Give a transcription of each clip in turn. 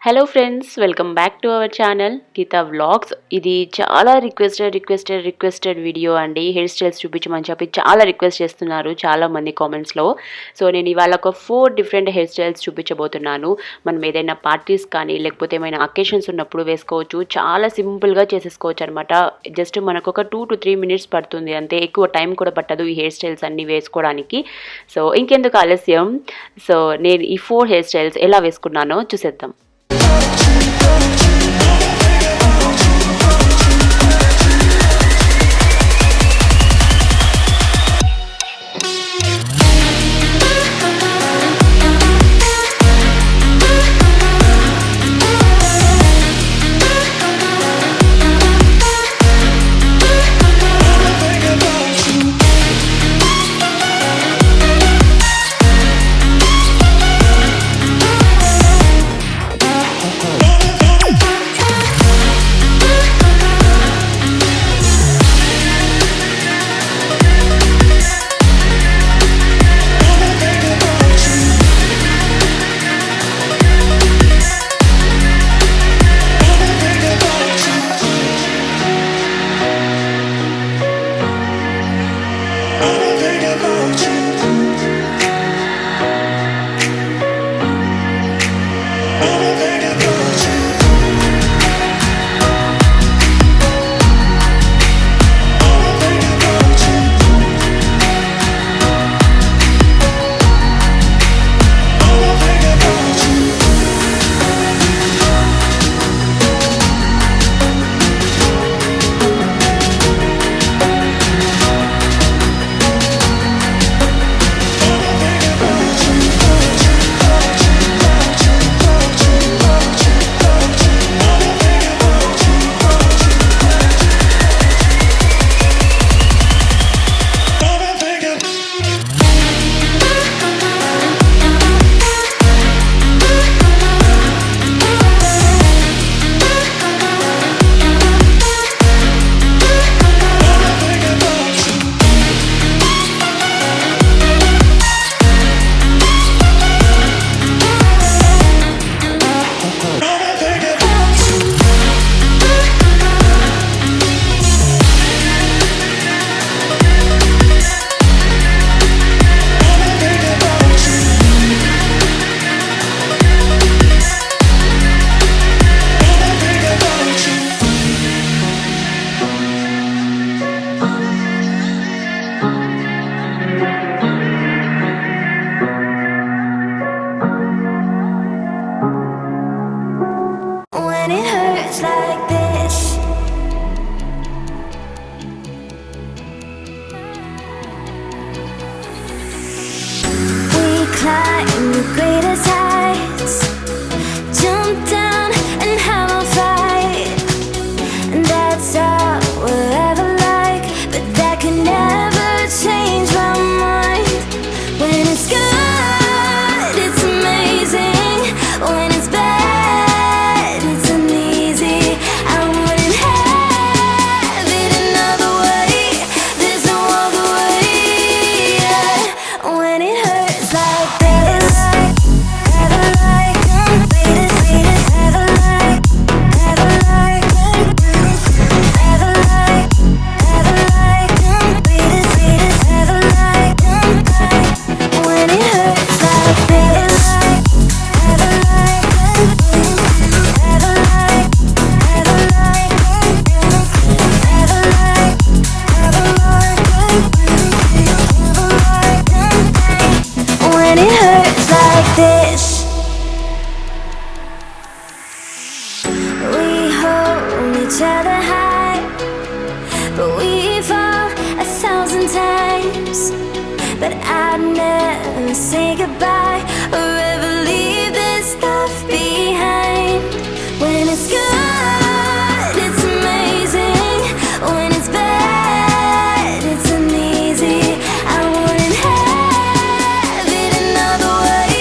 Hello friends, welcome back to our channel Geeta vlogs. ఇది చాలా requested video అండి. Hair styles చూపించమని చెప్పి చాలా రిక్వెస్ట్ చేస్తున్నారు చాలామంది కామెంట్స్లో. సో నేను ఇవాళ ఒక 4 డిఫరెంట్ హెయిర్ స్టైల్స్ చూపించబోతున్నాను. మనం ఏదైనా పార్టీస్ కానీ లేకపోతే ఏమైనా అకేషన్స్ ఉన్నప్పుడు వేసుకోవచ్చు. చాలా సింపుల్గా చేసేసుకోవచ్చు అనమాట. జస్ట్ మనకు ఒక 2 to 3 minutes పడుతుంది అంతే. ఎక్కువ టైం కూడా పట్టదు ఈ హెయిర్ స్టైల్స్ అన్నీ వేసుకోవడానికి. సో ఇంకెందుకు ఆలస్యం, సో నేను ఈ 4 హెయిర్ స్టైల్స్ ఎలా వేసుకున్నానో చూసేద్దాం. But I'd never say goodbye or ever leave this stuff behind. When it's good, it's amazing. When it's bad, it's uneasy. I wouldn't have it another way.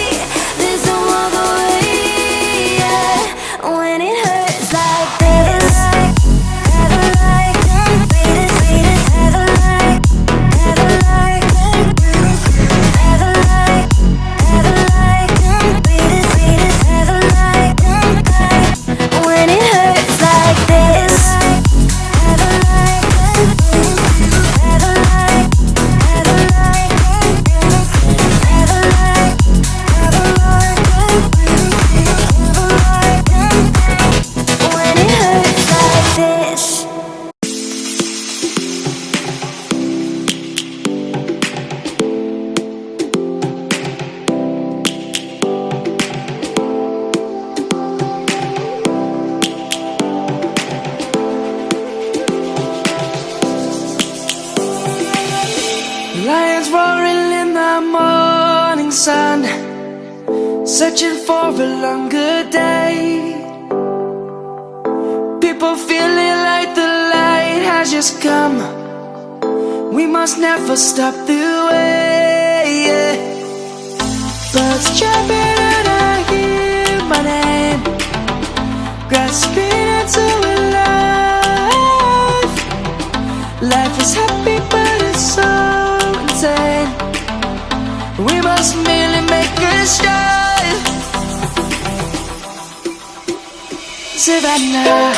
There's no other way, yeah. When it hurts like this, never like never like sun, searching for a longer day. People feeling like the light has just come. We must never stop the way, yeah. Birds chirping and I hear my name, grasping into a life. Life is happy but it's so insane. We must merely make a start. Savannah,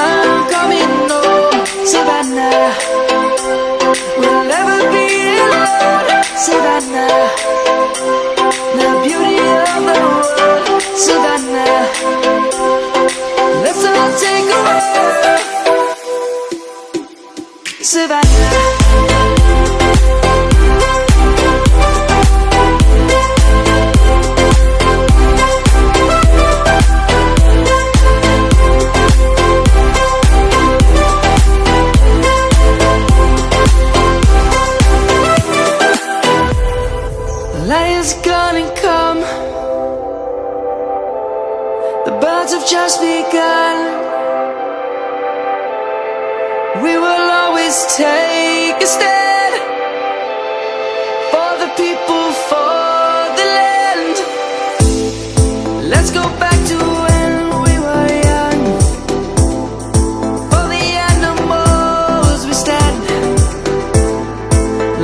I'm coming home. Savannah, we'll never be alone. Savannah, the beauty of the world. Savannah, let's all take a walk. Savannah. Lion's gonna come. The birds have just begun. We will always take a stand for the people, for the land. Let's go back to when we were young. For the animals we stand.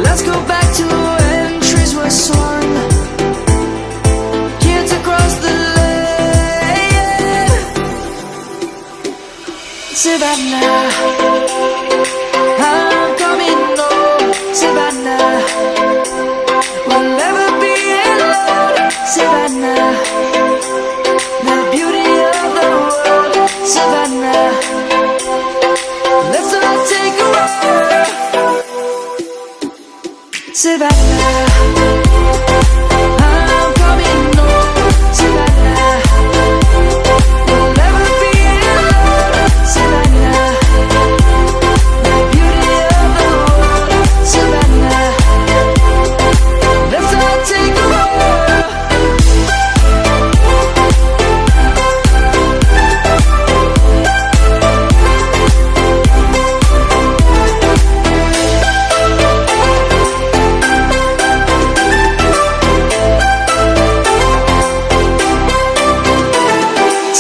Let's go back to when trees were swung. Kids across the land. Savannah, I'm coming home. Savannah, we'll never be alone. Savannah, the beauty of the world. Savannah, let's all take a walk. Savannah, I'm coming home. Savannah, we'll never be alone. Savannah, the beauty of the world. Savannah, let's all take a walk.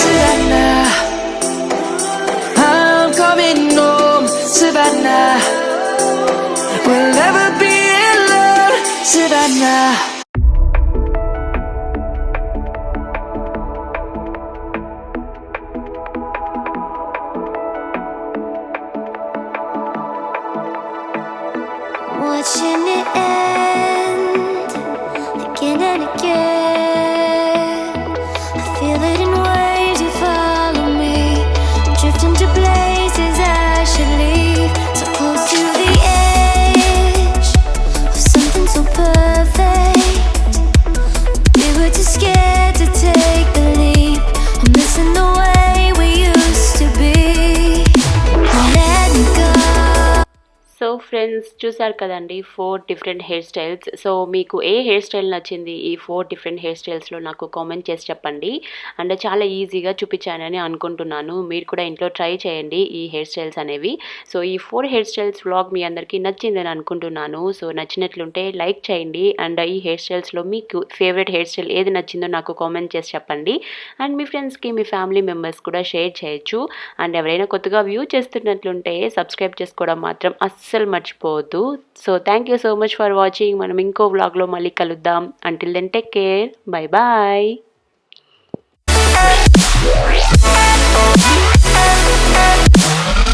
Savannah, I'm coming home. Savannah, we'll never be alone. Savannah. Watching it end again and again. I feel it in waves you follow me, drifting to places I should leave. So close to the edge of something so perfect. We were too scared to take the leap. I'm missing the way we used to be. Let me go. So friends చూసారు కదండి 4 different hair styles. So మీకు ఏ hair style నచ్చింది ఈ 4 different hair స్టైల్స్లో నాకు comment చేసి చెప్పండి. And చాలా ఈజీగా చూపించానని అనుకుంటున్నాను. మీరు కూడా ఇంట్లో ట్రై చేయండి ఈ హెయిర్ స్టైల్స్ అనేవి. సో ఈ 4 హెయిర్ స్టైల్స్ వ్లాగ్ మీ అందరికీ నచ్చిందని అనుకుంటున్నాను. సో నచ్చినట్లుంటే లైక్ చేయండి. అండ్ ఈ హెయిర్ స్టైల్స్లో మీకు ఫేవరెట్ హెయిర్ స్టైల్ ఏది నచ్చిందో నాకు కామెంట్ చేసి చెప్పండి. అండ్ మీ ఫ్రెండ్స్కి మీ ఫ్యామిలీ మెంబర్స్ కూడా షేర్ చేయొచ్చు. అండ్ ఎవరైనా కొత్తగా వ్యూ చేస్తున్నట్లుంటే సబ్స్క్రైబ్ చేసుకోవడం మాత్రం అస్సలు మర్చిపోవద్దు. So thank you so much for watching. మనం ఇంకో వ్లాగ్లో మళ్ళీ కలుద్దాం. Until then take care. Bye bye.